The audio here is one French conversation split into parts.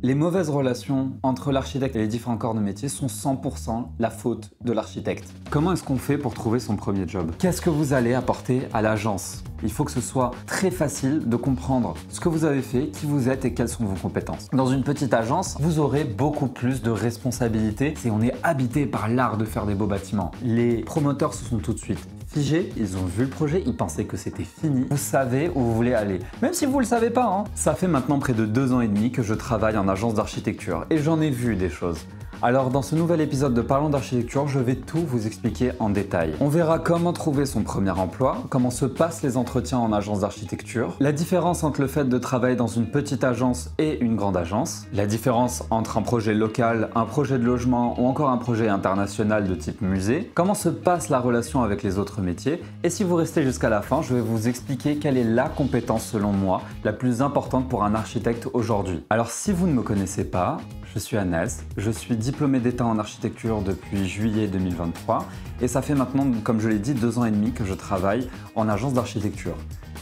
Les mauvaises relations entre l'architecte et les différents corps de métier sont 100% la faute de l'architecte. Comment est-ce qu'on fait pour trouver son premier job? Qu'est-ce que vous allez apporter à l'agence? Il faut que ce soit très facile de comprendre ce que vous avez fait, qui vous êtes et quelles sont vos compétences. Dans une petite agence, vous aurez beaucoup plus de responsabilités et on est habité par l'art de faire des beaux bâtiments. Les promoteurs se sont tout de suite figés, ils ont vu le projet, ils pensaient que c'était fini. Vous savez où vous voulez aller. Même si vous ne le savez pas, hein. Ça fait maintenant près de 2 ans et demi que je travaille en agence d'architecture et j'en ai vu des choses. Alors dans ce nouvel épisode de Parlons d'architecture, je vais tout vous expliquer en détail. On verra comment trouver son premier emploi, comment se passent les entretiens en agence d'architecture, la différence entre le fait de travailler dans une petite agence et une grande agence, la différence entre un projet local, un projet de logement ou encore un projet international de type musée, comment se passe la relation avec les autres métiers, et si vous restez jusqu'à la fin, je vais vous expliquer quelle est la compétence selon moi la plus importante pour un architecte aujourd'hui. Alors si vous ne me connaissez pas, je suis Anas, je suis diplômé d'État en architecture depuis juillet 2023 et ça fait maintenant, comme je l'ai dit, 2 ans et demi que je travaille en agence d'architecture.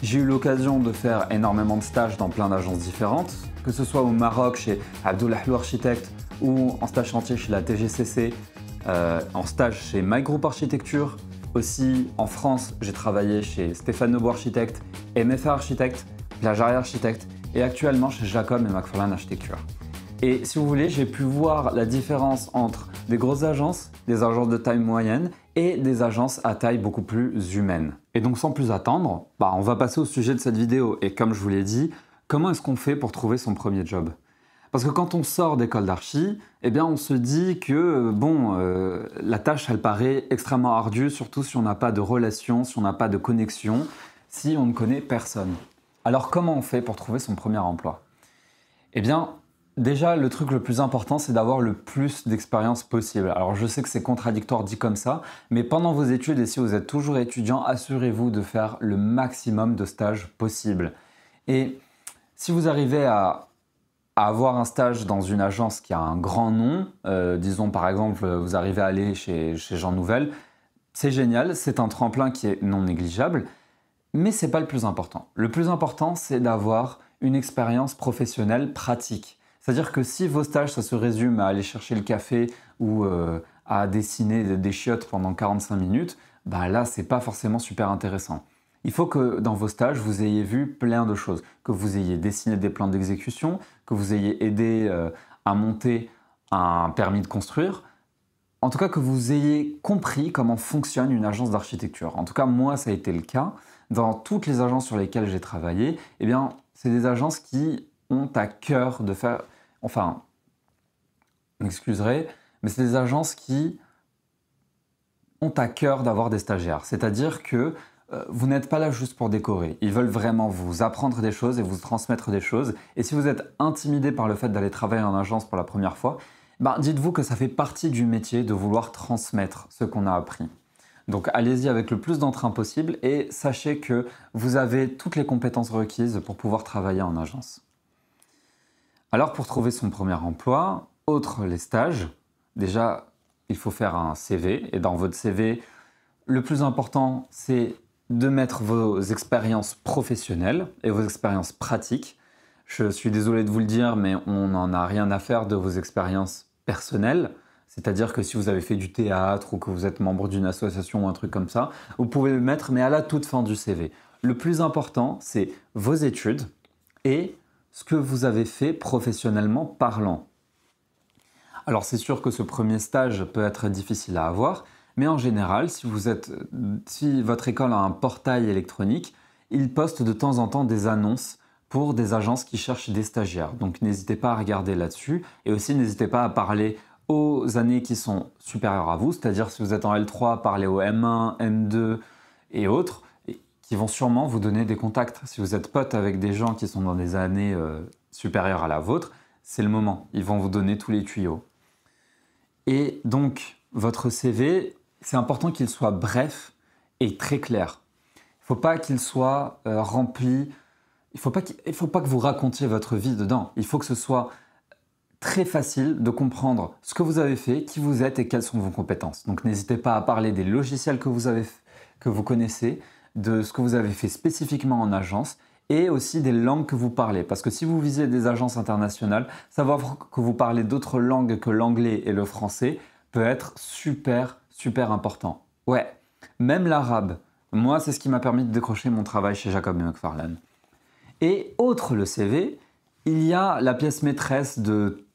J'ai eu l'occasion de faire énormément de stages dans plein d'agences différentes, que ce soit au Maroc chez Abdoulahlou Architecte ou en stage chantier chez la TGCC, en stage chez My Group Architecture. Aussi en France, j'ai travaillé chez Stéphane Nebo Architecte, MFA Architecte, Plagiaria Architecte et actuellement chez Jacob et McFarlane Architecture. Et si vous voulez, j'ai pu voir la différence entre des grosses agences, des agences de taille moyenne et des agences à taille beaucoup plus humaine. Et donc sans plus attendre, on va passer au sujet de cette vidéo. Et comme je vous l'ai dit, comment est-ce qu'on fait pour trouver son premier job? Parce que quand on sort d'école d'archi, on se dit que la tâche elle paraît extrêmement ardue, surtout si on n'a pas de relation, si on n'a pas de connexion, si on ne connaît personne. Alors comment on fait pour trouver son premier emploi? Déjà, le truc le plus important, c'est d'avoir le plus d'expérience possible. Alors, je sais que c'est contradictoire dit comme ça, mais pendant vos études, et si vous êtes toujours étudiant, assurez-vous de faire le maximum de stages possible. Et si vous arrivez à avoir un stage dans une agence qui a un grand nom, disons par exemple, vous arrivez à aller chez Jean Nouvel, c'est génial, c'est un tremplin qui est non négligeable, mais ce n'est pas le plus important. Le plus important, c'est d'avoir une expérience professionnelle pratique. C'est-à-dire que si vos stages, ça se résume à aller chercher le café ou à dessiner des chiottes pendant 45 minutes, là, c'est pas forcément super intéressant. Il faut que dans vos stages, vous ayez vu plein de choses, que vous ayez dessiné des plans d'exécution, que vous ayez aidé à monter un permis de construire, en tout cas que vous ayez compris comment fonctionne une agence d'architecture. En tout cas, moi, ça a été le cas. Dans toutes les agences sur lesquelles j'ai travaillé, c'est des agences qui ont à cœur de faire... Enfin, vous m'excuserez, mais c'est des agences qui ont à cœur d'avoir des stagiaires. C'est-à-dire que vous n'êtes pas là juste pour décorer. Ils veulent vraiment vous apprendre des choses et vous transmettre des choses. Et si vous êtes intimidé par le fait d'aller travailler en agence pour la première fois, dites-vous que ça fait partie du métier de vouloir transmettre ce qu'on a appris. Donc allez-y avec le plus d'entrain possible et sachez que vous avez toutes les compétences requises pour pouvoir travailler en agence. Alors pour trouver son premier emploi, outre les stages, déjà il faut faire un CV et dans votre CV, le plus important c'est de mettre vos expériences professionnelles et vos expériences pratiques. Je suis désolé de vous le dire, mais on n'en a rien à faire de vos expériences personnelles. C'est-à-dire que si vous avez fait du théâtre ou que vous êtes membre d'une association ou un truc comme ça, vous pouvez le mettre, mais à la toute fin du CV. Le plus important, c'est vos études et ce que vous avez fait professionnellement parlant. Alors c'est sûr que ce premier stage peut être difficile à avoir, mais en général, si votre école a un portail électronique, il poste de temps en temps des annonces pour des agences qui cherchent des stagiaires. Donc n'hésitez pas à regarder là-dessus et aussi n'hésitez pas à parler aux années qui sont supérieures à vous, c'est-à-dire si vous êtes en L3, parlez au M1, M2 et autres, qui vont sûrement vous donner des contacts. Si vous êtes pote avec des gens qui sont dans des années supérieures à la vôtre, c'est le moment. Ils vont vous donner tous les tuyaux. Et donc, votre CV, c'est important qu'il soit bref et très clair. Il ne faut pas qu'il soit rempli. Il ne faut pas que vous racontiez votre vie dedans. Il faut que ce soit très facile de comprendre ce que vous avez fait, qui vous êtes et quelles sont vos compétences. Donc n'hésitez pas à parler des logiciels que vous connaissez, de ce que vous avez fait spécifiquement en agence et aussi des langues que vous parlez. Parce que si vous visez des agences internationales, savoir que vous parlez d'autres langues que l'anglais et le français peut être super, super important. Ouais, même l'arabe. Moi, c'est ce qui m'a permis de décrocher mon travail chez Jacob McFarlane. Et autre le CV, il y a la pièce maîtresse de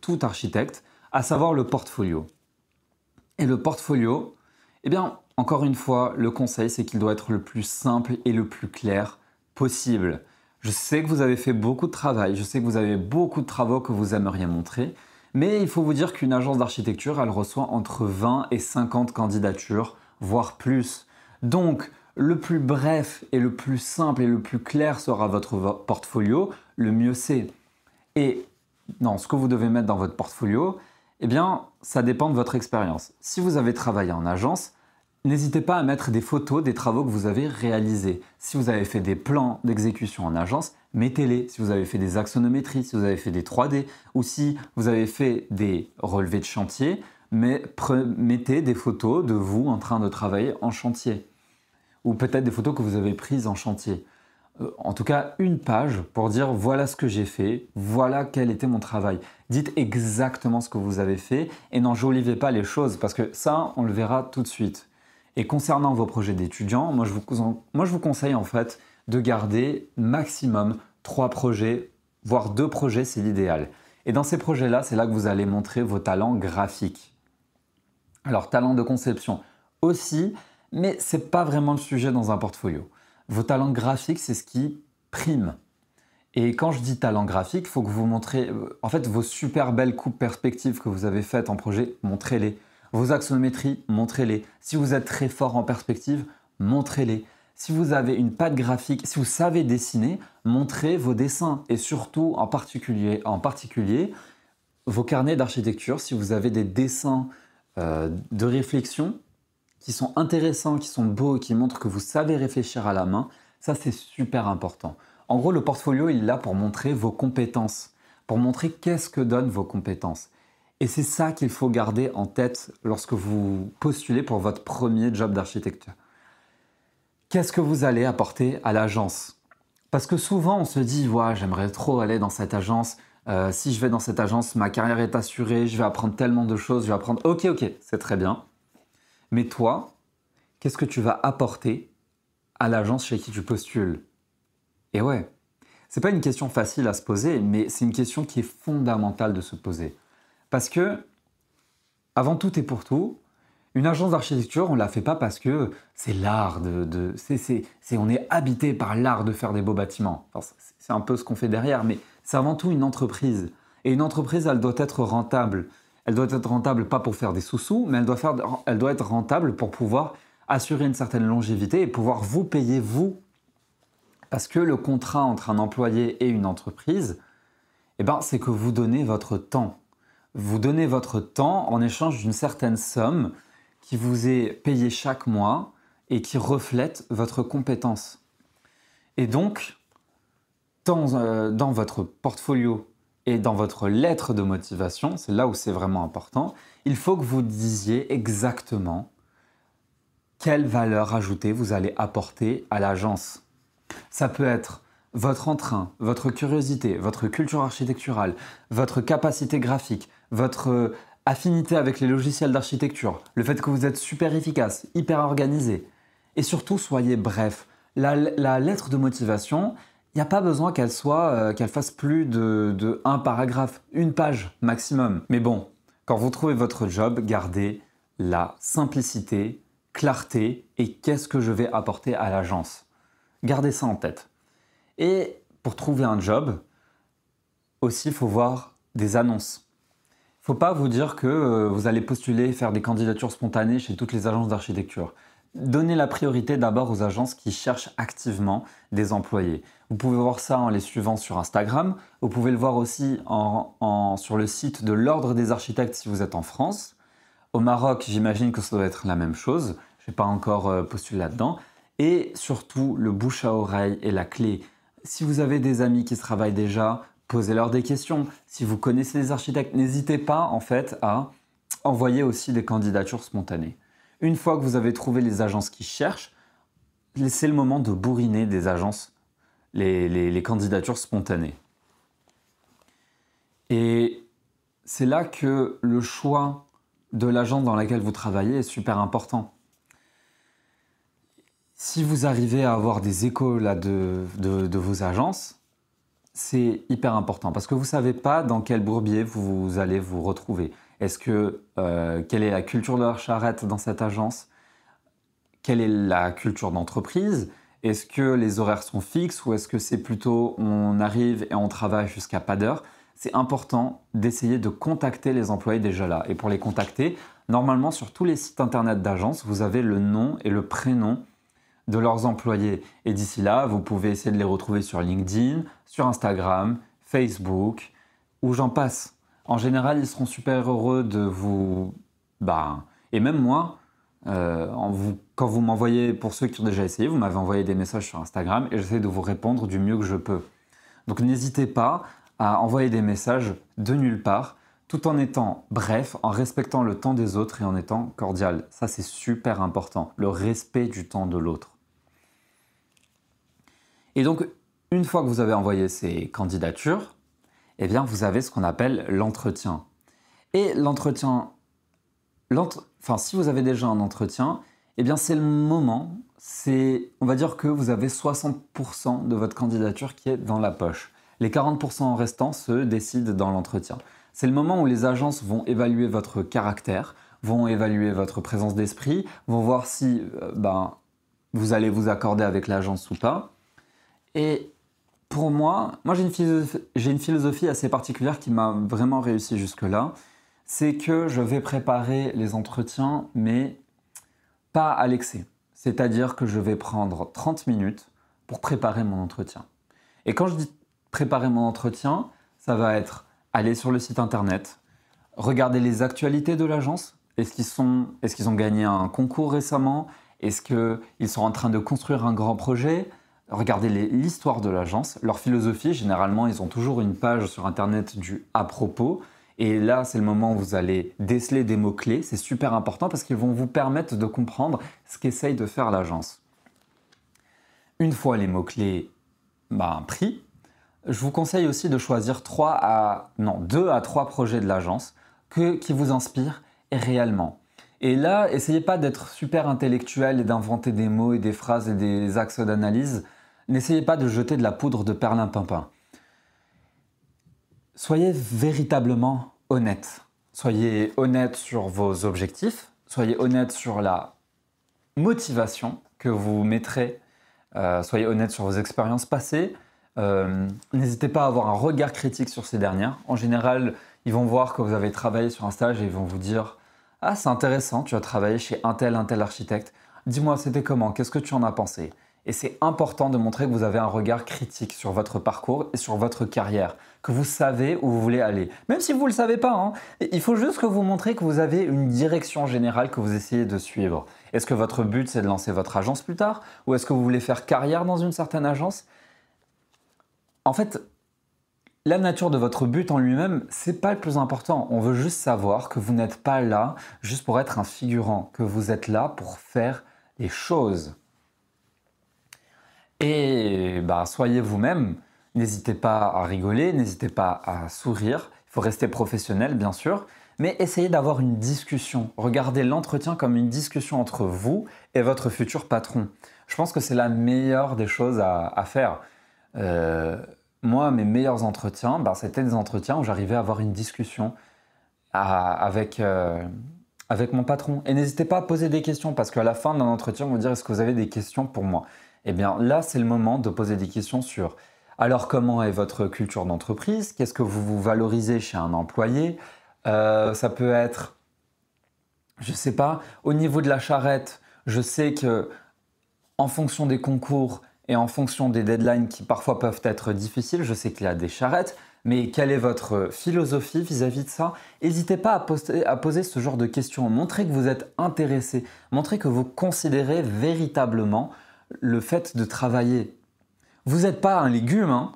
tout architecte, à savoir le portfolio. Et le portfolio, eh bien, encore une fois, le conseil, c'est qu'il doit être le plus simple et le plus clair possible. Je sais que vous avez fait beaucoup de travail, je sais que vous avez beaucoup de travaux que vous aimeriez montrer, mais il faut vous dire qu'une agence d'architecture, elle reçoit entre 20 et 50 candidatures, voire plus. Donc, le plus bref et le plus simple et le plus clair sera votre portfolio, le mieux c'est. Et non, ce que vous devez mettre dans votre portfolio, eh bien, ça dépend de votre expérience. Si vous avez travaillé en agence, n'hésitez pas à mettre des photos des travaux que vous avez réalisés. Si vous avez fait des plans d'exécution en agence, mettez-les. Si vous avez fait des axonométries, si vous avez fait des 3D, ou si vous avez fait des relevés de chantier, mettez des photos de vous en train de travailler en chantier. Ou peut-être des photos que vous avez prises en chantier. En tout cas, une page pour dire voilà ce que j'ai fait, voilà quel était mon travail. Dites exactement ce que vous avez fait et n'enjolivez pas les choses parce que ça, on le verra tout de suite. Et concernant vos projets d'étudiants, moi je vous conseille en fait de garder maximum 3 projets, voire 2 projets, c'est l'idéal. Et dans ces projets-là, c'est là que vous allez montrer vos talents graphiques. Alors, talent de conception aussi, mais ce n'est pas vraiment le sujet dans un portfolio. Vos talents graphiques, c'est ce qui prime. Et quand je dis talent graphique, il faut que vous montrez, en fait, vos super belles coupes perspectives que vous avez faites en projet, montrez-les. Vos axonométries, montrez-les. Si vous êtes très fort en perspective, montrez-les. Si vous avez une patte graphique, si vous savez dessiner, montrez vos dessins. Et surtout, en particulier vos carnets d'architecture, si vous avez des dessins de réflexion qui sont intéressants, qui sont beaux, qui montrent que vous savez réfléchir à la main, ça c'est super important. En gros, le portfolio, il est là pour montrer vos compétences, pour montrer qu'est-ce que donnent vos compétences. Et c'est ça qu'il faut garder en tête lorsque vous postulez pour votre premier job d'architecture. Qu'est-ce que vous allez apporter à l'agence? Parce que souvent, on se dit, ouais, j'aimerais trop aller dans cette agence. Si je vais dans cette agence, ma carrière est assurée, je vais apprendre tellement de choses, je vais apprendre... Ok, c'est très bien. Mais toi, qu'est-ce que tu vas apporter à l'agence chez qui tu postules? Et ouais, c'est pas une question facile à se poser, mais c'est une question qui est fondamentale de se poser. Parce que, avant tout et pour tout, une agence d'architecture, on ne la fait pas parce que c'est l'art on est habité par l'art de faire des beaux bâtiments. Enfin, c'est un peu ce qu'on fait derrière, mais c'est avant tout une entreprise. Et une entreprise, elle doit être rentable. Elle doit être rentable pas pour faire des sous-sous, mais elle doit être rentable pour pouvoir assurer une certaine longévité et pouvoir vous payer, vous. Parce que le contrat entre un employé et une entreprise, eh ben, c'est que vous donnez votre temps. Vous donnez votre temps en échange d'une certaine somme qui vous est payée chaque mois et qui reflète votre compétence. Et donc, dans votre portfolio et dans votre lettre de motivation, c'est là où c'est vraiment important, il faut que vous disiez exactement quelle valeur ajoutée vous allez apporter à l'agence. Ça peut être votre entrain, votre curiosité, votre culture architecturale, votre capacité graphique, votre affinité avec les logiciels d'architecture, le fait que vous êtes super efficace, hyper organisé. Et surtout, soyez bref. La lettre de motivation, il n'y a pas besoin qu'elle fasse plus de un paragraphe, une page maximum. Mais bon, quand vous trouvez votre job, gardez la simplicité, clarté et qu'est-ce que je vais apporter à l'agence. Gardez ça en tête. Et pour trouver un job, aussi, il faut voir des annonces. Il ne faut pas vous dire que vous allez postuler, faire des candidatures spontanées chez toutes les agences d'architecture. Donnez la priorité d'abord aux agences qui cherchent activement des employés. Vous pouvez voir ça en les suivant sur Instagram. Vous pouvez le voir aussi sur le site de l'Ordre des architectes si vous êtes en France. Au Maroc, j'imagine que ça doit être la même chose. Je n'ai pas encore postulé là-dedans. Et surtout, le bouche à oreille est la clé. Si vous avez des amis qui travaillent déjà, posez-leur des questions. Si vous connaissez des architectes, n'hésitez pas en fait à envoyer aussi des candidatures spontanées. Une fois que vous avez trouvé les agences qui cherchent, c'est le moment de bourriner des agences les candidatures spontanées. Et c'est là que le choix de l'agence dans laquelle vous travaillez est super important. Si vous arrivez à avoir des échos là, de vos agences, c'est hyper important parce que vous ne savez pas dans quel bourbier vous allez vous retrouver. Quelle est la culture de la charrette dans cette agence? Quelle est la culture d'entreprise? Est-ce que les horaires sont fixes ou est-ce que c'est plutôt on arrive et on travaille jusqu'à pas d'heure? C'est important d'essayer de contacter les employés déjà là. Et pour les contacter, normalement sur tous les sites internet d'agence, vous avez le nom et le prénom de leurs employés. Et d'ici là, vous pouvez essayer de les retrouver sur LinkedIn, sur Instagram, Facebook, ou j'en passe. En général, ils seront super heureux de vous... et même moi, quand vous m'envoyez, pour ceux qui ont déjà essayé, vous m'avez envoyé des messages sur Instagram et j'essaie de vous répondre du mieux que je peux. Donc n'hésitez pas à envoyer des messages de nulle part, tout en étant bref, en respectant le temps des autres et en étant cordial. Ça, c'est super important, le respect du temps de l'autre. Et donc, une fois que vous avez envoyé ces candidatures, eh bien, vous avez ce qu'on appelle l'entretien. Et l'entretien, si vous avez déjà un entretien, eh bien, c'est le moment, on va dire que vous avez 60% de votre candidature qui est dans la poche. Les 40% restants se décident dans l'entretien. C'est le moment où les agences vont évaluer votre caractère, vont évaluer votre présence d'esprit, vont voir si vous allez vous accorder avec l'agence ou pas. Et pour moi j'ai une philosophie assez particulière qui m'a vraiment réussi jusque-là. C'est que je vais préparer les entretiens, mais pas à l'excès. C'est-à-dire que je vais prendre 30 minutes pour préparer mon entretien. Et quand je dis préparer mon entretien, ça va être aller sur le site internet, regarder les actualités de l'agence. Est-ce qu'ils ont gagné un concours récemment? Est-ce qu'ils sont en train de construire un grand projet? Regardez l'histoire de l'agence, leur philosophie. Généralement, ils ont toujours une page sur internet du à propos. Et là, c'est le moment où vous allez déceler des mots-clés. C'est super important parce qu'ils vont vous permettre de comprendre ce qu'essaye de faire l'agence. Une fois les mots-clés pris, je vous conseille aussi de choisir 2 à 3 projets de l'agence qui vous inspirent réellement. Et là, essayez pas d'être super intellectuel et d'inventer des mots et des phrases et des axes d'analyse. N'essayez pas de jeter de la poudre de perlimpinpin. Soyez véritablement honnête. Soyez honnête sur vos objectifs. Soyez honnête sur la motivation que vous mettrez. Soyez honnête sur vos expériences passées. N'hésitez pas à avoir un regard critique sur ces dernières. En général, ils vont voir que vous avez travaillé sur un stage et ils vont vous dire « Ah, c'est intéressant, tu as travaillé chez un tel architecte. Dis-moi, c'était comment? Qu'est-ce que tu en as pensé ?» Et c'est important de montrer que vous avez un regard critique sur votre parcours et sur votre carrière, que vous savez où vous voulez aller. Même si vous ne le savez pas, hein, il faut juste que vous montrez que vous avez une direction générale que vous essayez de suivre. Est-ce que votre but, c'est de lancer votre agence plus tard? Ou est-ce que vous voulez faire carrière dans une certaine agence? En fait, la nature de votre but en lui-même, c'est pas le plus important. On veut juste savoir que vous n'êtes pas là juste pour être un figurant, que vous êtes là pour faire les choses. Et soyez vous-même, n'hésitez pas à rigoler, n'hésitez pas à sourire, il faut rester professionnel bien sûr, mais essayez d'avoir une discussion. Regardez l'entretien comme une discussion entre vous et votre futur patron. Je pense que c'est la meilleure des choses à faire. Moi, mes meilleurs entretiens, c'était des entretiens où j'arrivais à avoir une discussion avec mon patron. Et n'hésitez pas à poser des questions parce qu'à la fin d'un entretien, on va dire « Est-ce que vous avez des questions pour moi ?» Eh bien là, c'est le moment de poser des questions sur « Alors, comment est votre culture d'entreprise? Qu'est-ce que vous valorisez chez un employé ?» Ça peut être, je ne sais pas, au niveau de la charrette, je sais que en fonction des concours et en fonction des deadlines qui parfois peuvent être difficiles, je sais qu'il y a des charrettes, mais quelle est votre philosophie vis-à-vis de ça? N'hésitez pas à poser ce genre de questions. Montrez que vous êtes intéressé, montrez que vous considérez véritablement le fait de travailler. Vous n'êtes pas un légume, hein.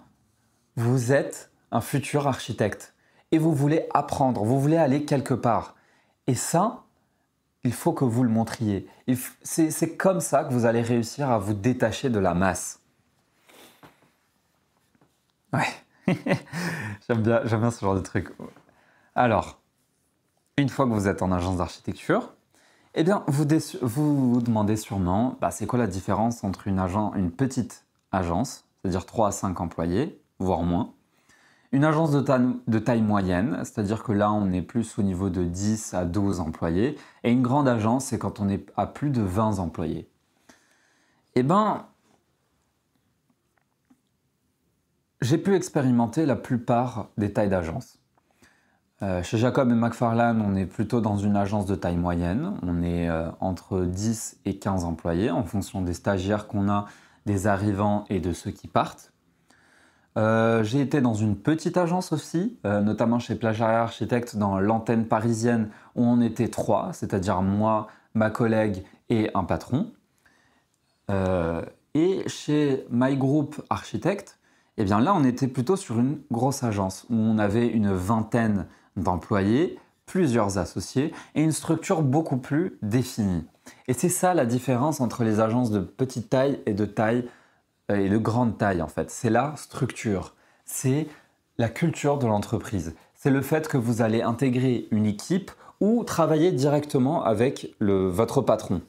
Vous êtes un futur architecte et vous voulez apprendre, vous voulez aller quelque part. Et ça, il faut que vous le montriez. C'est comme ça que vous allez réussir à vous détacher de la masse. Ouais, j'aime bien ce genre de truc. Alors, une fois que vous êtes en agence d'architecture, eh bien, vous vous demandez sûrement, bah, c'est quoi la différence entre une petite agence, c'est-à-dire 3 à 5 employés, voire moins, une agence de taille moyenne, c'est-à-dire que là, on est plus au niveau de 10 à 12 employés, et une grande agence, c'est quand on est à plus de 20 employés. Eh bien, j'ai pu expérimenter la plupart des tailles d'agence. Chez Jacob et McFarlane, on est plutôt dans une agence de taille moyenne. On est entre 10 et 15 employés en fonction des stagiaires qu'on a, des arrivants et de ceux qui partent. J'ai été dans une petite agence aussi, notamment chez Plagiaria Architecte dans l'antenne parisienne où on était 3, c'est-à-dire moi, ma collègue et un patron. Et chez My Group Architecte, eh bien là on était plutôt sur une grosse agence où on avait une vingtaine d'employés, plusieurs associés et une structure beaucoup plus définie. Et c'est ça la différence entre les agences de petite taille et de grande taille en fait. C'est la structure, c'est la culture de l'entreprise. C'est le fait que vous allez intégrer une équipe ou travailler directement avec votre patron.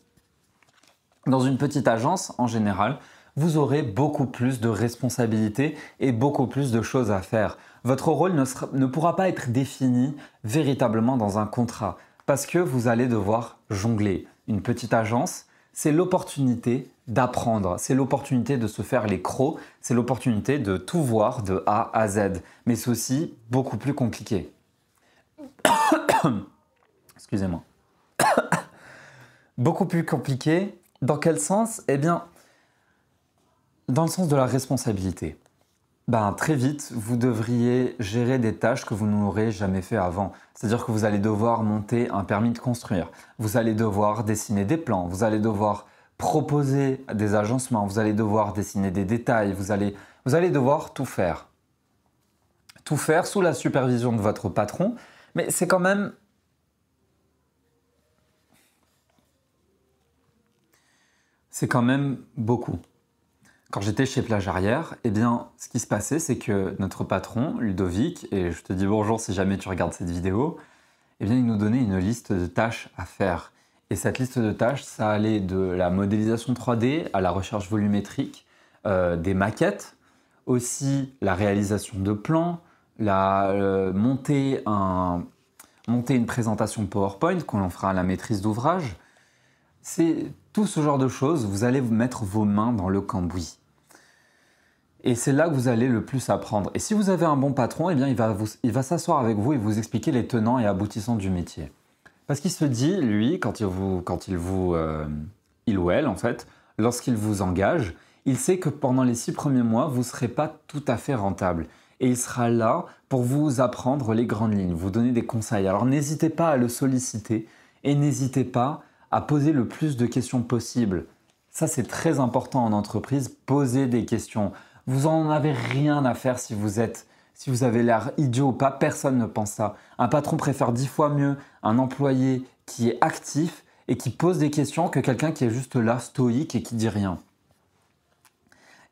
Dans une petite agence, en général, vous aurez beaucoup plus de responsabilités et beaucoup plus de choses à faire. Votre rôle ne pourra pas être défini véritablement dans un contrat parce que vous allez devoir jongler. Une petite agence, c'est l'opportunité d'apprendre, c'est l'opportunité de se faire les crocs, c'est l'opportunité de tout voir de A à Z. Mais c'est aussi beaucoup plus compliqué. Excusez-moi. Beaucoup plus compliqué. Dans quel sens? Eh bien, dans le sens de la responsabilité. Très vite, vous devriez gérer des tâches que vous n'aurez jamais fait avant. C'est-à-dire que vous allez devoir monter un permis de construire, vous allez devoir dessiner des plans, vous allez devoir proposer des agencements, vous allez devoir dessiner des détails, vous allez devoir tout faire. Tout faire sous la supervision de votre patron, mais c'est quand même beaucoup. Quand j'étais chez Plage Arrière, eh bien, ce qui se passait, c'est que notre patron, Ludovic, et je te dis bonjour si jamais tu regardes cette vidéo, eh bien, il nous donnait une liste de tâches à faire. Et cette liste de tâches, ça allait de la modélisation 3D à la recherche volumétrique, des maquettes, aussi la réalisation de plans, monter une présentation PowerPoint qu'on fera à la maîtrise d'ouvrage. C'est tout ce genre de choses, vous allez vous mettre vos mains dans le cambouis. Et c'est là que vous allez le plus apprendre. Et si vous avez un bon patron, eh bien il va s'asseoir avec vous et vous expliquer les tenants et aboutissants du métier. Parce qu'il se dit, lui, il ou elle, en fait, lorsqu'il vous engage, il sait que pendant les 6 premiers mois, vous ne serez pas tout à fait rentable. Et il sera là pour vous apprendre les grandes lignes, vous donner des conseils. Alors n'hésitez pas à le solliciter et n'hésitez pas à poser le plus de questions possible. Ça, c'est très important en entreprise, poser des questions. Vous n'en avez rien à faire si vous avez l'air idiot ou pas, personne ne pense ça. Un patron préfère 10 fois mieux un employé qui est actif et qui pose des questions que quelqu'un qui est juste là, stoïque et qui dit rien.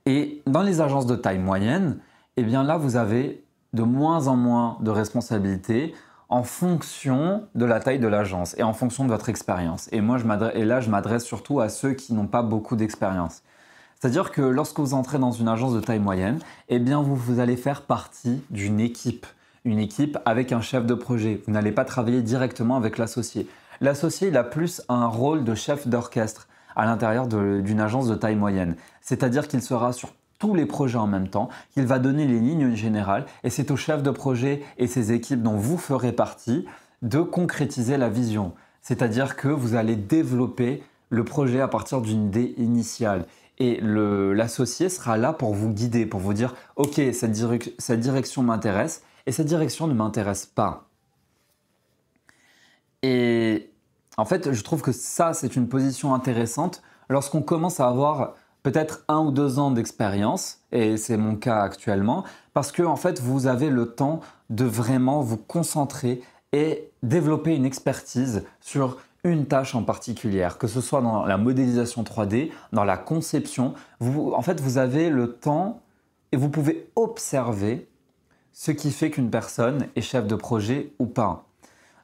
Et dans les agences de taille moyenne, eh bien là, vous avez de moins en moins de responsabilités en fonction de la taille de l'agence et en fonction de votre expérience. Et là, je m'adresse surtout à ceux qui n'ont pas beaucoup d'expérience. C'est-à-dire que lorsque vous entrez dans une agence de taille moyenne, eh bien vous allez faire partie d'une équipe. Une équipe avec un chef de projet. Vous n'allez pas travailler directement avec l'associé. L'associé, il a plus un rôle de chef d'orchestre à l'intérieur d'une agence de taille moyenne. C'est-à-dire qu'il sera sur tous les projets en même temps, qu'il va donner les lignes générales et c'est au chef de projet et ses équipes dont vous ferez partie de concrétiser la vision. C'est-à-dire que vous allez développer le projet à partir d'une idée initiale. Et l'associé sera là pour vous guider, pour vous dire « Ok, cette direction m'intéresse et cette direction ne m'intéresse pas. » Et en fait, je trouve que ça, c'est une position intéressante lorsqu'on commence à avoir peut-être 1 ou 2 ans d'expérience, et c'est mon cas actuellement, parce que en fait, vous avez le temps de vraiment vous concentrer et développer une expertise sur une tâche en particulier, que ce soit dans la modélisation 3D, dans la conception. En fait, vous avez le temps et vous pouvez observer ce qui fait qu'une personne est chef de projet ou pas.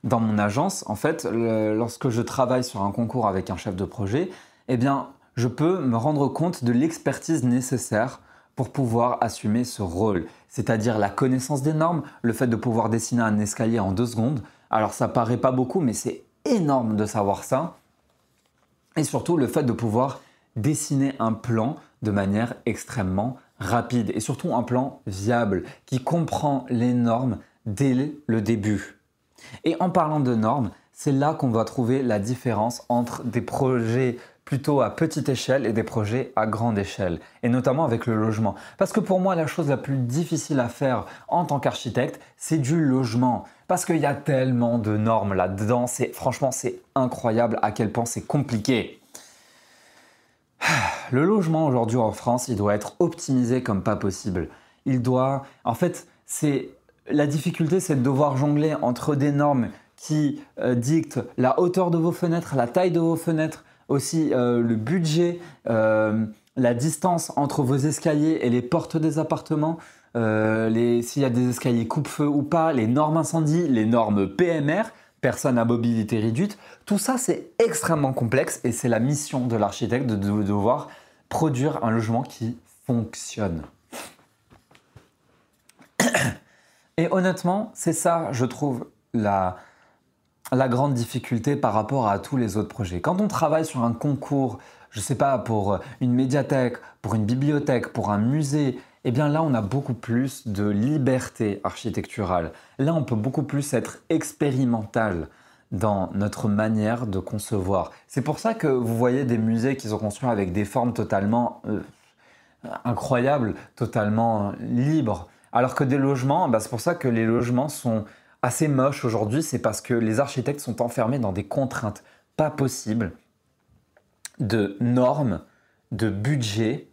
Dans mon agence, en fait, lorsque je travaille sur un concours avec un chef de projet, eh bien, je peux me rendre compte de l'expertise nécessaire pour pouvoir assumer ce rôle, c'est-à-dire la connaissance des normes, le fait de pouvoir dessiner un escalier en 2 secondes. Alors ça paraît pas beaucoup, mais c'est énorme de savoir ça. Et surtout le fait de pouvoir dessiner un plan de manière extrêmement rapide et surtout un plan viable qui comprend les normes dès le début. Et en parlant de normes, c'est là qu'on va trouver la différence entre des projets plutôt à petite échelle et des projets à grande échelle, et notamment avec le logement. Parce que pour moi, la chose la plus difficile à faire en tant qu'architecte, c'est du logement. Parce qu'il y a tellement de normes là-dedans, franchement, c'est incroyable à quel point c'est compliqué. Le logement aujourd'hui en France, il doit être optimisé comme pas possible. En fait, la difficulté, c'est de devoir jongler entre des normes qui dictent la hauteur de vos fenêtres, la taille de vos fenêtres, aussi le budget, la distance entre vos escaliers et les portes des appartements, s'il y a des escaliers coupe-feu ou pas, les normes incendie, les normes PMR, personnes à mobilité réduite. Tout ça, c'est extrêmement complexe et c'est la mission de l'architecte de devoir produire un logement qui fonctionne. Et honnêtement, c'est ça, je trouve, la grande difficulté par rapport à tous les autres projets. Quand on travaille sur un concours, je ne sais pas, pour une médiathèque, pour une bibliothèque, pour un musée, eh bien là, on a beaucoup plus de liberté architecturale. Là, on peut beaucoup plus être expérimental dans notre manière de concevoir. C'est pour ça que vous voyez des musées qui sont construits avec des formes totalement incroyables, totalement libres. Alors que des logements, c'est pour ça que les logements sont assez moches aujourd'hui, c'est parce que les architectes sont enfermés dans des contraintes pas possibles de normes, de budget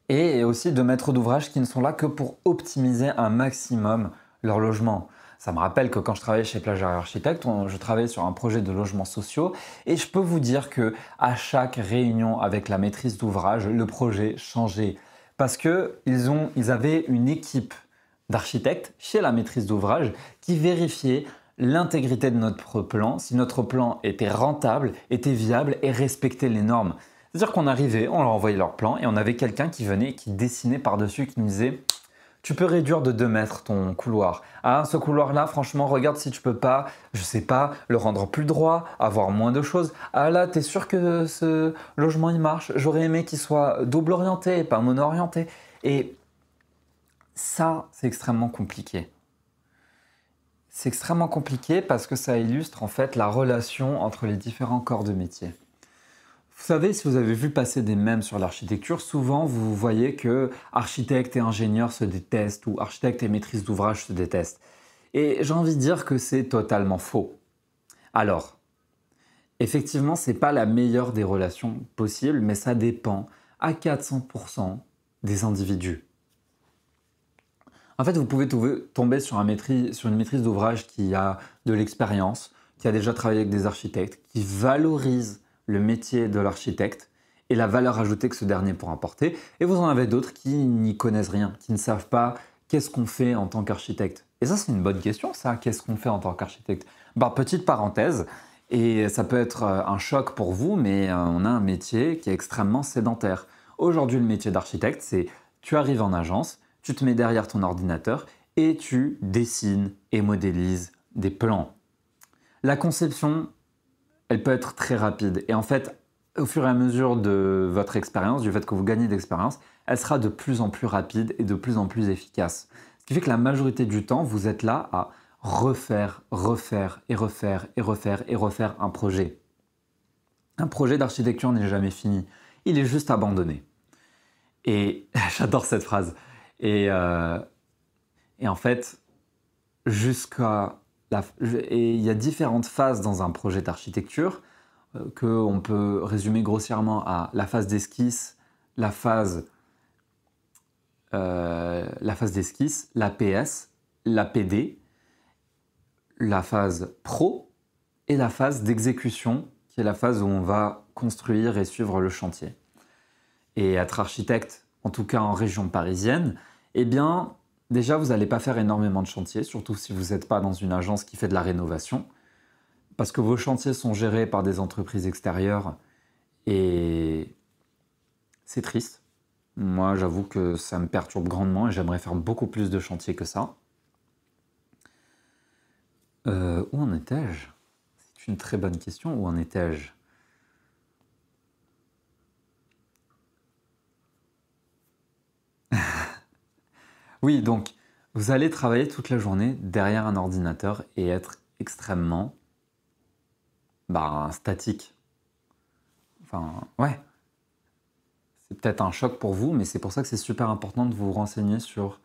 et aussi de maîtres d'ouvrage qui ne sont là que pour optimiser un maximum leur logement. Ça me rappelle que quand je travaillais chez Plagiaire Architecte, je travaillais sur un projet de logements sociaux et je peux vous dire que à chaque réunion avec la maîtrise d'ouvrage, le projet changeait parce qu'ils avaient une équipe d'architectes chez la maîtrise d'ouvrage qui vérifiait l'intégrité de notre plan, si notre plan était rentable, était viable et respectait les normes. C'est-à-dire qu'on arrivait, on leur envoyait leur plan et on avait quelqu'un qui venait, qui dessinait par-dessus, qui nous disait « Tu peux réduire de 2 mètres ton couloir. Ah, ce couloir-là, franchement, regarde si tu peux pas, je sais pas, le rendre plus droit, avoir moins de choses. Ah là, t'es sûr que ce logement, il marche? J'aurais aimé qu'il soit double orienté, pas mono orienté. » Et ça, c'est extrêmement compliqué. C'est extrêmement compliqué parce que ça illustre en fait la relation entre les différents corps de métier. Vous savez, si vous avez vu passer des mèmes sur l'architecture, souvent vous voyez que architectes et ingénieurs se détestent ou architectes et maîtrise d'ouvrage se détestent. Et j'ai envie de dire que c'est totalement faux. Alors, effectivement, ce n'est pas la meilleure des relations possibles, mais ça dépend à 400% des individus. En fait, vous pouvez tomber sur une maîtrise d'ouvrage qui a de l'expérience, qui a déjà travaillé avec des architectes, qui valorise le métier de l'architecte et la valeur ajoutée que ce dernier pourra apporter. Et vous en avez d'autres qui n'y connaissent rien, qui ne savent pas qu'est-ce qu'on fait en tant qu'architecte. Et ça, c'est une bonne question, ça, qu'est-ce qu'on fait en tant qu'architecte? Petite parenthèse, et ça peut être un choc pour vous, mais on a un métier qui est extrêmement sédentaire. Aujourd'hui, le métier d'architecte, c'est tu arrives en agence, tu te mets derrière ton ordinateur et tu dessines et modélises des plans. La conception, elle peut être très rapide. Et en fait, au fur et à mesure de votre expérience, du fait que vous gagnez d'expérience, elle sera de plus en plus rapide et de plus en plus efficace. Ce qui fait que la majorité du temps, vous êtes là à refaire un projet. Un projet d'architecture n'est jamais fini. Il est juste abandonné. Et j'adore cette phrase. Et en fait, il y a différentes phases dans un projet d'architecture qu'on peut résumer grossièrement à la phase d'esquisse, la phase d'esquisse, la PS, la PD, la phase pro et la phase d'exécution, qui est la phase où on va construire et suivre le chantier. Et être architecte, en tout cas en région parisienne, Eh bien, déjà, vous n'allez pas faire énormément de chantiers, surtout si vous n'êtes pas dans une agence qui fait de la rénovation, parce que vos chantiers sont gérés par des entreprises extérieures et c'est triste. Moi, j'avoue que ça me perturbe grandement et j'aimerais faire beaucoup plus de chantiers que ça. Où en étais-je? C'est une très bonne question. Où en étais-je? Oui, donc, vous allez travailler toute la journée derrière un ordinateur et être extrêmement statique. Enfin, ouais, c'est peut-être un choc pour vous, mais c'est pour ça que c'est super important de vous renseigner sur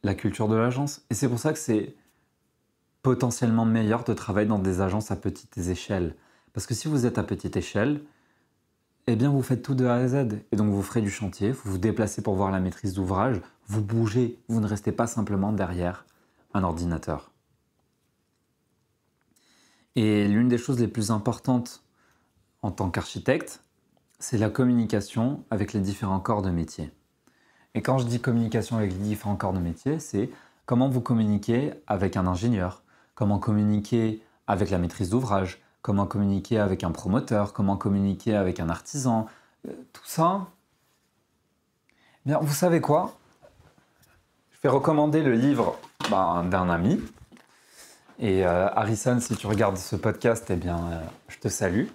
la culture de l'agence. Et c'est pour ça que c'est potentiellement meilleur de travailler dans des agences à petites échelles. Parce que si vous êtes à petite échelle, eh bien vous faites tout de A à Z. Et donc vous ferez du chantier, vous vous déplacez pour voir la maîtrise d'ouvrage, vous bougez, vous ne restez pas simplement derrière un ordinateur. Et l'une des choses les plus importantes en tant qu'architecte, c'est la communication avec les différents corps de métier. Et quand je dis communication avec les différents corps de métier, c'est comment vous communiquez avec un ingénieur, comment communiquer avec la maîtrise d'ouvrage, comment communiquer avec un promoteur, comment communiquer avec un artisan, tout ça. Eh bien, vous savez quoi? Je vais recommander le livre d'un ami. Et Harrison, si tu regardes ce podcast, eh bien, je te salue.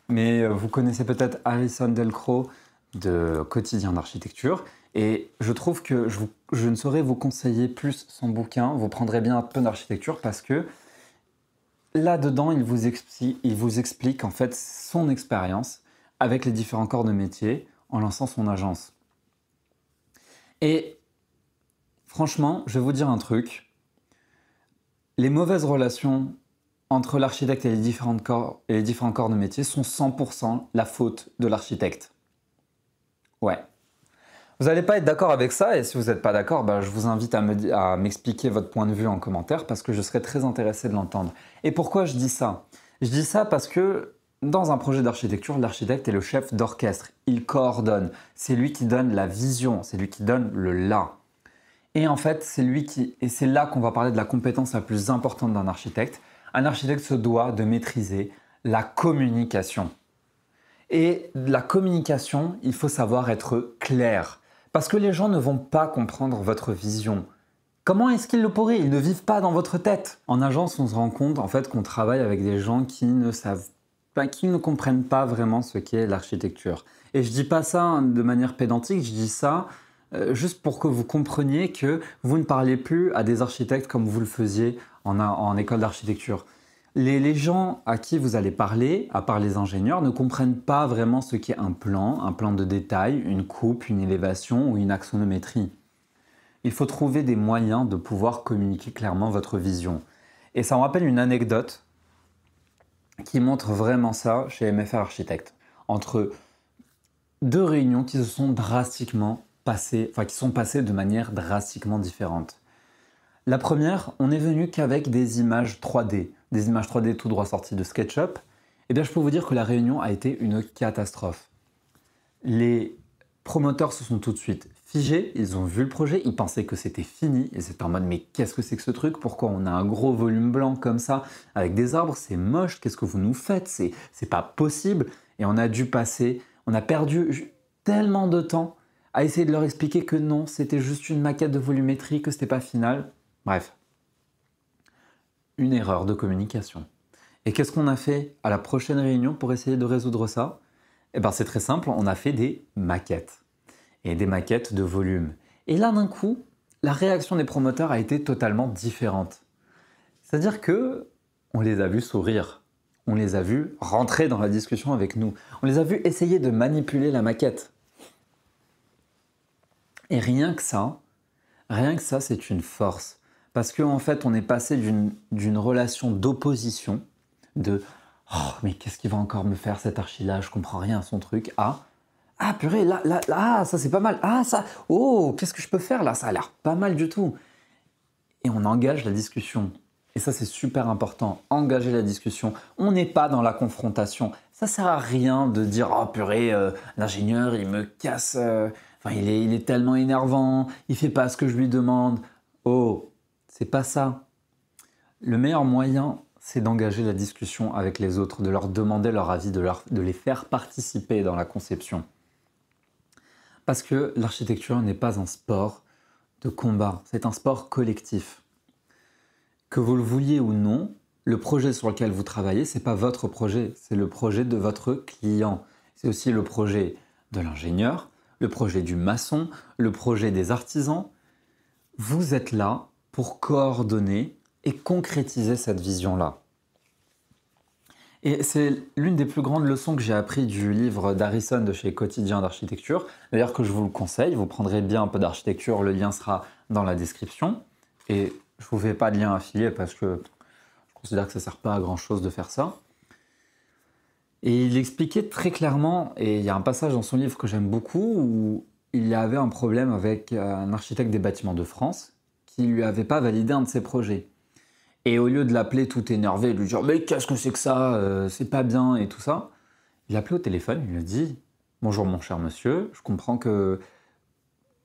Mais vous connaissez peut-être Harrison Delcroix de Quotidien d'architecture. Et je trouve que je ne saurais vous conseiller plus son bouquin. Vous prendrez bien un peu d'architecture parce que là-dedans, il vous explique en fait son expérience avec les différents corps de métier en lançant son agence. Et franchement, je vais vous dire un truc. Les mauvaises relations entre l'architecte et les différents corps de métier sont 100% la faute de l'architecte. Ouais. Vous n'allez pas être d'accord avec ça, et si vous n'êtes pas d'accord, je vous invite à m'expliquer votre point de vue en commentaire parce que je serais très intéressé de l'entendre. Et pourquoi je dis ça? Je dis ça parce que dans un projet d'architecture, l'architecte est le chef d'orchestre. Il coordonne. C'est lui qui donne la vision, c'est lui qui donne le là. Et en fait, c'est là qu'on va parler de la compétence la plus importante d'un architecte. Un architecte se doit de maîtriser la communication. Et la communication, il faut savoir être clair. Parce que les gens ne vont pas comprendre votre vision. Comment est-ce qu'ils le pourraient? Ils ne vivent pas dans votre tête. En agence, on se rend compte en fait qu'on travaille avec des gens qui ne comprennent pas vraiment ce qu'est l'architecture. Et je dis pas ça de manière pédantique, je dis ça juste pour que vous compreniez que vous ne parlez plus à des architectes comme vous le faisiez en école d'architecture. Les gens à qui vous allez parler, à part les ingénieurs, ne comprennent pas vraiment ce qu'est un plan de détail, une coupe, une élévation ou une axonométrie. Il faut trouver des moyens de pouvoir communiquer clairement votre vision. Et ça me rappelle une anecdote qui montre vraiment ça chez MFR Architecte. Entre deux réunions qui se sont drastiquement passées, qui sont passées de manière drastiquement différente. La première, on n'est venu qu'avec des images 3D, tout droit sorties de SketchUp. Eh bien, je peux vous dire que la réunion a été une catastrophe. Les promoteurs se sont tout de suite figés, ils ont vu le projet, ils pensaient que c'était fini, et c'était en mode mais qu'est-ce que c'est que ce truc? Pourquoi on a un gros volume blanc comme ça, avec des arbres, c'est moche, qu'est-ce que vous nous faites? C'est pas possible. Et on a perdu tellement de temps à essayer de leur expliquer que non, c'était juste une maquette de volumétrie, que c'était pas final. Bref, une erreur de communication. Et qu'est-ce qu'on a fait à la prochaine réunion pour essayer de résoudre ça? Eh bien, c'est très simple, on a fait des maquettes. Et des maquettes de volume. Et là, d'un coup, la réaction des promoteurs a été totalement différente. C'est-à-dire que on les a vus sourire. On les a vus rentrer dans la discussion avec nous. On les a vus essayer de manipuler la maquette. Et rien que ça, c'est une force. Parce qu'en fait, on est passé d'une relation d'opposition, de « Oh, mais qu'est-ce qu'il va encore me faire cet archi-là, je comprends rien à son truc », à « Ah, purée, là, ça c'est pas mal. Ah, ça, oh, qu'est-ce que je peux faire là? Ça a l'air pas mal du tout. » Et on engage la discussion. Et ça, c'est super important, engager la discussion. On n'est pas dans la confrontation. Ça sert à rien de dire « Oh, purée, l'ingénieur, il me casse Enfin, il est tellement énervant, il fait pas ce que je lui demande. Oh, c'est pas ça. Le meilleur moyen, c'est d'engager la discussion avec les autres, de leur demander leur avis, de les faire participer dans la conception. Parce que l'architecture n'est pas un sport de combat, c'est un sport collectif. Que vous le vouliez ou non, le projet sur lequel vous travaillez, ce n'est pas votre projet, c'est le projet de votre client. C'est aussi le projet de l'ingénieur, le projet du maçon, le projet des artisans. Vous êtes là pour coordonner et concrétiser cette vision-là. Et c'est l'une des plus grandes leçons que j'ai appris du livre d'Harrison de chez Quotidien d'Architecture. D'ailleurs que je vous le conseille, vous prendrez bien un peu d'architecture, le lien sera dans la description. Et je ne vous fais pas de lien affilié parce que je considère que ça ne sert pas à grand chose de faire ça. Et il expliquait très clairement, et il y a un passage dans son livre que j'aime beaucoup, où il y avait un problème avec un architecte des bâtiments de France qui ne lui avait pas validé un de ses projets. Et au lieu de l'appeler tout énervé, de lui dire « Mais qu'est-ce que c'est que ça c'est pas bien » et tout ça, il l'a appelé au téléphone, il lui a dit « Bonjour mon cher monsieur, je comprends que...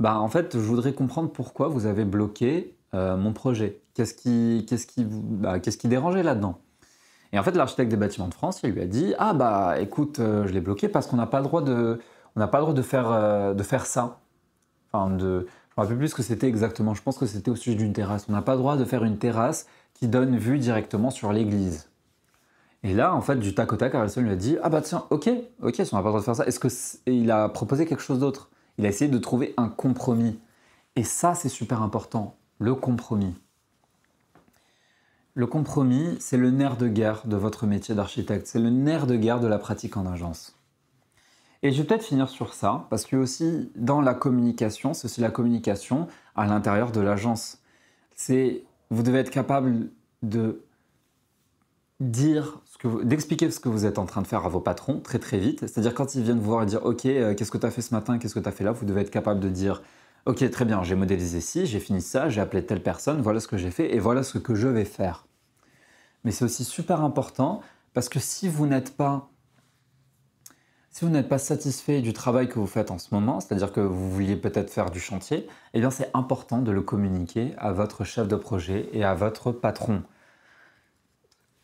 en fait, je voudrais comprendre pourquoi vous avez bloqué mon projet. Qu'est-ce qui dérangeait là-dedans ?» Et en fait, l'architecte des bâtiments de France, il lui a dit « Ah écoute, je l'ai bloqué parce qu'on n'a pas le droit de faire ça. » Enfin, je ne me rappelle plus ce que c'était exactement, je pense que c'était au sujet d'une terrasse. On n'a pas le droit de faire une terrasse qui donne vue directement sur l'église. Et là, en fait, du tac au tac, Harrison lui a dit « Ah tiens, ok, si on n'a pas le droit de faire ça. » Et il a proposé quelque chose d'autre. Il a essayé de trouver un compromis. Et ça, c'est super important, le compromis. Le compromis, c'est le nerf de guerre de votre métier d'architecte. C'est le nerf de guerre de la pratique en agence. Et je vais peut-être finir sur ça, parce que aussi, dans la communication, c'est aussi la communication à l'intérieur de l'agence. Vous devez être capable d'expliquer ce que vous êtes en train de faire à vos patrons très très vite. C'est-à-dire quand ils viennent vous voir et dire « Ok, qu'est-ce que tu as fait ce matin, qu'est-ce que tu as fait là ?» Vous devez être capable de dire « Ok, très bien, j'ai modélisé ci, j'ai fini ça, j'ai appelé telle personne, voilà ce que j'ai fait et voilà ce que je vais faire. » Mais c'est aussi super important parce que si vous n'êtes pas satisfait du travail que vous faites en ce moment, c'est-à-dire que vous vouliez peut-être faire du chantier, eh bien c'est important de le communiquer à votre chef de projet et à votre patron.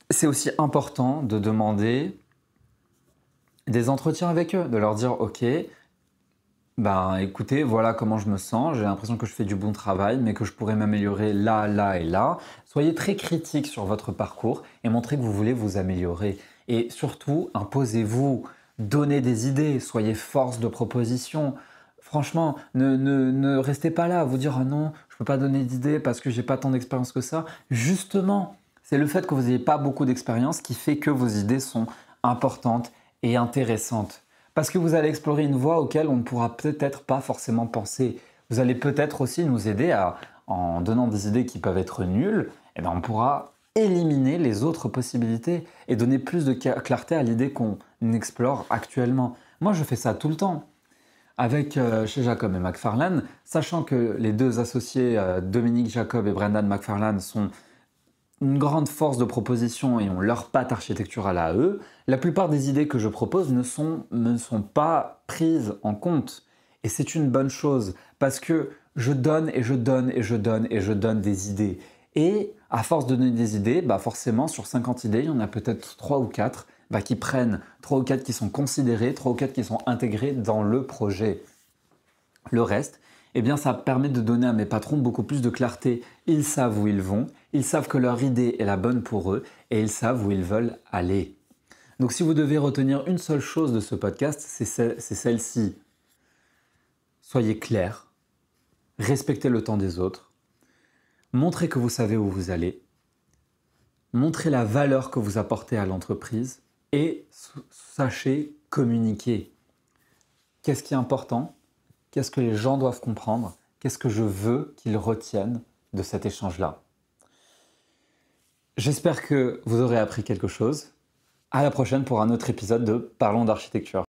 C'est aussi important de demander des entretiens avec eux, de leur dire « Ok, écoutez, voilà comment je me sens, j'ai l'impression que je fais du bon travail, mais que je pourrais m'améliorer là, là et là. » Soyez très critique sur votre parcours et montrez que vous voulez vous améliorer. Et surtout, imposez-vous. Donnez des idées, soyez force de proposition. Franchement, ne restez pas là à vous dire « Ah non, je ne peux pas donner d'idées parce que j'ai pas tant d'expérience que ça. » Justement, c'est le fait que vous n'ayez pas beaucoup d'expérience qui fait que vos idées sont importantes et intéressantes. Parce que vous allez explorer une voie auquel on ne pourra peut-être pas forcément penser. Vous allez peut-être aussi nous aider en donnant des idées qui peuvent être nulles, on pourra éliminer les autres possibilités et donner plus de clarté à l'idée qu'on explore actuellement. Moi, je fais ça tout le temps. Chez Jacob et McFarlane, sachant que les deux associés, Dominique Jacob et Brendan McFarlane, sont une grande force de proposition et ont leur patte architecturale à eux, la plupart des idées que je propose ne sont pas prises en compte. Et c'est une bonne chose, parce que je donne et je donne et je donne et je donne des idées. Et à force de donner des idées, forcément, sur 50 idées, il y en a peut-être 3 ou 4 qui prennent, 3 ou 4 qui sont considérées, 3 ou 4 qui sont intégrées dans le projet. Le reste, ça permet de donner à mes patrons beaucoup plus de clarté. Ils savent où ils vont, ils savent que leur idée est la bonne pour eux et ils savent où ils veulent aller. Donc si vous devez retenir une seule chose de ce podcast, c'est celle-ci. Soyez clair, respectez le temps des autres, montrez que vous savez où vous allez, montrez la valeur que vous apportez à l'entreprise et sachez communiquer. Qu'est-ce qui est important ? Qu'est-ce que les gens doivent comprendre ? Qu'est-ce que je veux qu'ils retiennent de cet échange-là ? J'espère que vous aurez appris quelque chose. À la prochaine pour un autre épisode de Parlons d'architecture.